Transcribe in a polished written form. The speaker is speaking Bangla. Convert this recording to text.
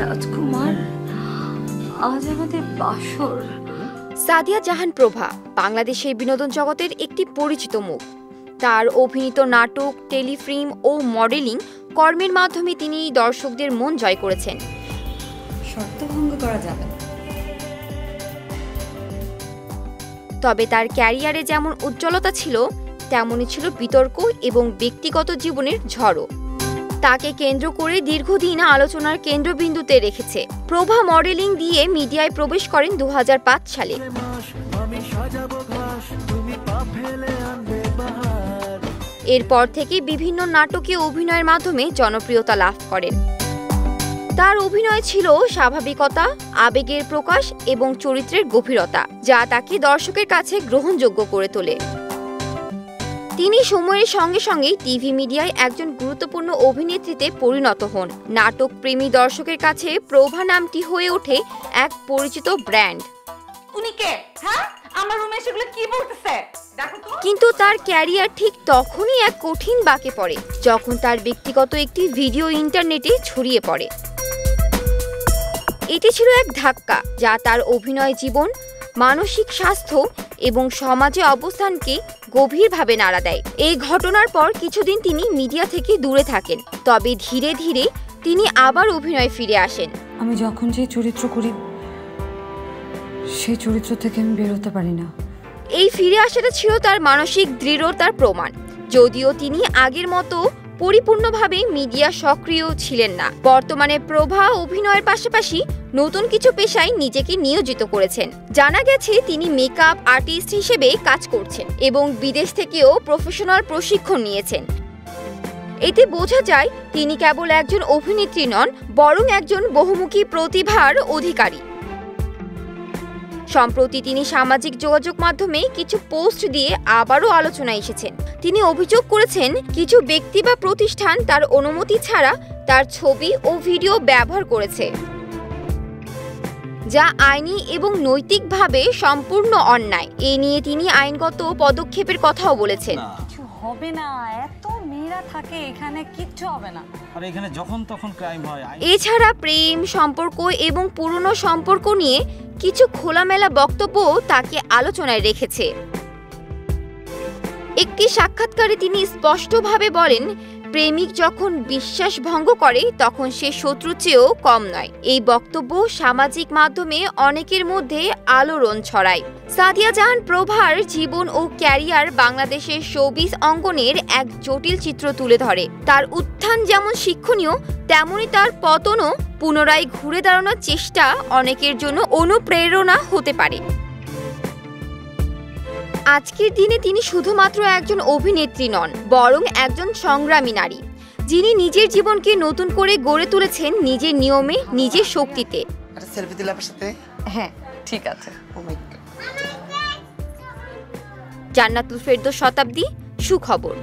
রাজকুমার, আজ আমাদের বাসর। সাদিয়া জাহান প্রভা বাংলাদেশের বিনোদন জগতের একটি পরিচিত মুখ। তার অভিনীত নাটক, টেলিফিল্ম ও মডেলিং কর্মের মাধ্যমে তিনি দর্শকদের মন জয় করেছেন। শর্ত ভঙ্গ করা যাবে না। তবে তার ক্যারিয়ারে যেমন উজ্জ্বলতা ছিল, তেমনই ছিল বিতর্ক এবং ব্যক্তিগত জীবনের ঝড়ও। তাকে কেন্দ্র করে দীর্ঘদিন আলোচনার কেন্দ্রবিন্দুতে রেখেছে। প্রভা মডেলিং দিয়ে মিডিয়ায় প্রবেশ করেন 2005 সালে। এরপর থেকে বিভিন্ন নাটকে অভিনয়ের মাধ্যমে জনপ্রিয়তা লাভ করেন। তার অভিনয় ছিল স্বাভাবিকতা, আবেগের প্রকাশ এবং চরিত্রের গভীরতা, যা তাকে দর্শকের কাছে গ্রহণযোগ্য করে তোলে। তিনি সময়ের সঙ্গে সঙ্গে টিভি মিডিয়ায় একজন গুরুত্বপূর্ণ অভিনেত্রীতে পরিণত হন। নাটক প্রেমী দর্শকের কাছে প্রভা নামটি হয়ে ওঠে এক পরিচিত ব্র্যান্ড। উনি কে? হ্যাঁ, আমার রুমে এসেগুলো কি বলতেছে? দেখো তো। কিন্তু তার ক্যারিয়ার ঠিক তখনই এক কঠিন বাঁকে পড়ে, যখন তার ব্যক্তিগত একটি ভিডিও ইন্টারনেটে ছড়িয়ে পড়ে। এটি ছিল এক ধাক্কা, যা তার অভিনয় জীবন, মানসিক স্বাস্থ্য এবং সমাজে অবস্থানকে গভীরভাবে নাড়া দেয়। এই ঘটনার পর কিছুদিন তিনি মিডিয়া থেকে দূরে থাকেন, তবে ধীরে ধীরে তিনি আবার অভিনয়ে ফিরে আসেন। আমি যখন যে চরিত্র করি, সেই চরিত্র থেকে আমি বেরোতে পারি না। এই ফিরে আসাটা ছিল তার মানসিক দৃঢ়তার প্রমাণ। যদিও তিনি আগের মতো পরিপূর্ণভাবে মিডিয়া সক্রিয় ছিলেন না, বর্তমানে প্রভা অভিনয়ের পাশাপাশি নতুন কিছু পেশায় নিজেকে নিয়োজিত করেছেন। জানা গেছে তিনি মেকআপ আর্টিস্ট হিসেবে কাজ করছেন এবং বিদেশ থেকেও প্রফেশনাল প্রশিক্ষণ নিয়েছেন। এতে বোঝা যায় তিনি কেবল একজন অভিনেত্রী নন, বরং একজন বহুমুখী প্রতিভার অধিকারী। সম্প্রতি তিনি সামাজিক যোগাযোগ মাধ্যমে কিছু পোস্ট দিয়ে আবারও আলোচনায় এসেছেন। তিনি অভিযোগ করেছেন, কিছু ব্যক্তি বা প্রতিষ্ঠান তার অনুমতি ছাড়া তার ছবি ও ভিডিও ব্যবহার করেছে, যা আইনি এবং নৈতিকভাবে সম্পূর্ণ অন্যায়। এ নিয়ে তিনি আইনগত পদক্ষেপের কথাও বলেছেন। কিছু হবে না, এত মেয়েরা থাকে এখানে, কিচ্ছু হবে না। আর এখানে যখন তখন ক্রাইম হয়। এছাড়া প্রেম, সম্পর্ক এবং পুরনো সম্পর্ক নিয়ে কিছু খোলামেলা বক্তব্য তাকে আলোচনায় রেখেছে। একটি সাক্ষাৎকারে তিনি স্পষ্টভাবে বলেন, প্রেমিক যখন বিশ্বাস ভঙ্গ করে তখন সে শত্রুর চেয়েও কম নয়। এই বক্তব্য সামাজিক মাধ্যমে অনেকের মধ্যে আলোড়ন ছড়ায়। সাদিয়া জাহান প্রভার জীবন ও ক্যারিয়ার বাংলাদেশের শোবিজ অঙ্গনের এক জটিল চিত্র তুলে ধরে। তার উত্থান যেমন শিক্ষণীয়, তেমনি তার পতনও পুনরায় ঘুরে দাঁড়ানোর চেষ্টা অনেকের জন্য অনুপ্রেরণা হতে পারে। আজকের দিনে তিনি শুধুমাত্র একজন অভিনেত্রী নন, বরং একজন সংগ্রামী নারী, যিনি নিজের জীবনকে নতুন করে গড়ে তুলেছেন নিজের নিয়মে, নিজের শক্তিতে। একটা সেলফি দিলে আপনার সাথে? হ্যাঁ, ঠিক আছে। ও মাই গড। জান্নাতুল ফেরদৌস শতাব্দী, সুখবর।